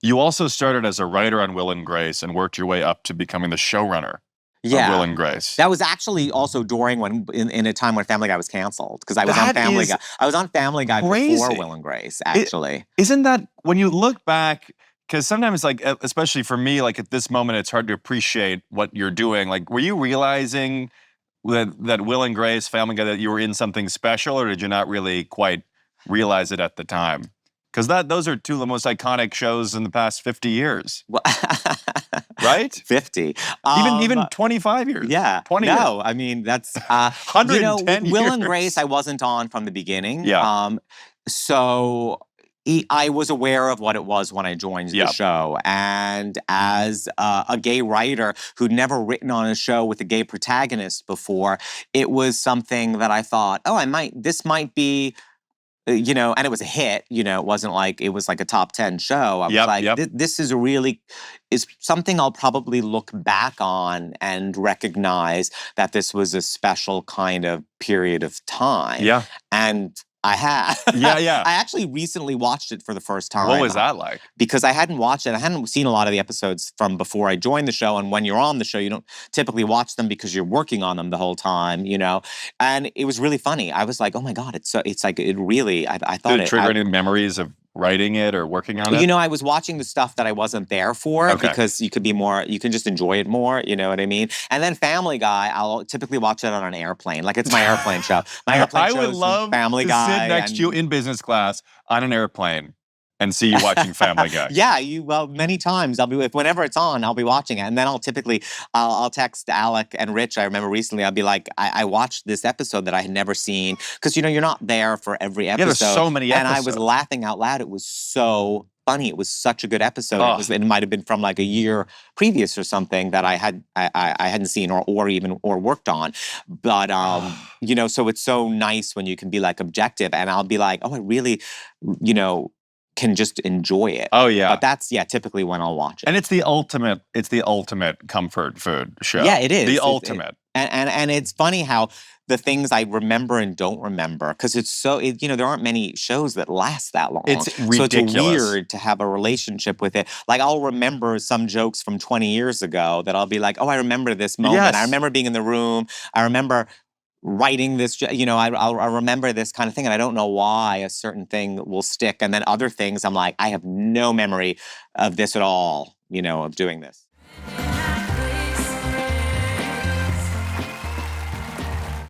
You also started as a writer on Will and Grace and worked your way up to becoming the showrunner of Will Yeah. and Grace. That was actually also during when in a time when Family Guy was canceled because I was on That Family is Guy. I was on Family Guy before crazy. Will and Grace, actually. Isn't that when you look back? Because sometimes, like, especially for me, like at this moment, it's hard to appreciate what you're doing. Like, were you realizing that Will and Grace, Family Guy, that you were in something special, or did you not really quite realize it at the time? Because those are two of the most iconic shows in the past 50 years, Well, right? 50. Even 25 years. Yeah. 20 years. No, I mean, that's, with 110 Will and years. Grace, I wasn't on from the beginning. Yeah. So I was aware of what it was when I joined the Yeah. show. And as a gay writer who'd never written on a show with a gay protagonist before, it was something that I thought, this might be, and it was a hit, it wasn't like it was like a top 10 show. I was Yep, like, yep. this is something I'll probably look back on and recognize that this was a special kind of period of time. Yeah. And I had. Yeah, yeah. I actually recently watched it for the first time. What was that like? Because I hadn't watched it. I hadn't seen a lot of the episodes from before I joined the show. And when you're on the show, you don't typically watch them because you're working on them the whole time, And it was really funny. I was like, oh my God, it's like, it really, I thought Did it trigger any memories of writing it or working on it? I was watching the stuff that I wasn't there for because you can just enjoy it more, you know what I mean? And then Family Guy, I'll typically watch it on an airplane. Like it's my airplane show. My airplane I show would is love Family to Guy. sit next to you in business class on an airplane and see you watching Family Guy. Yeah, many times whenever it's on, I'll be watching it. And then I'll text Alec and Rich. I remember recently, I'll be like, I watched this episode that I had never seen. Because, you're not there for every episode. Yeah, there's so many episodes. And I was laughing out loud. It was so funny. It was such a good episode. Oh. It might have been from like a year previous or something that I hadn't seen or worked on. But, so it's so nice when you can be like objective. And I'll be like, oh, I really, can just enjoy it. Oh yeah. But that's typically when I'll watch it. And it's the ultimate comfort food show. Yeah, it is. The ultimate. And it's funny how the things I remember and don't remember, because it's so, there aren't many shows that last that long. It's ridiculous. So it's weird to have a relationship with it. Like I'll remember some jokes from 20 years ago that I'll be like, oh, I remember this moment. Yes. I remember being in the room. I remember writing this, I'll remember this kind of thing, and I don't know why a certain thing will stick. And then other things, I'm like, I have no memory of this at all, of doing this.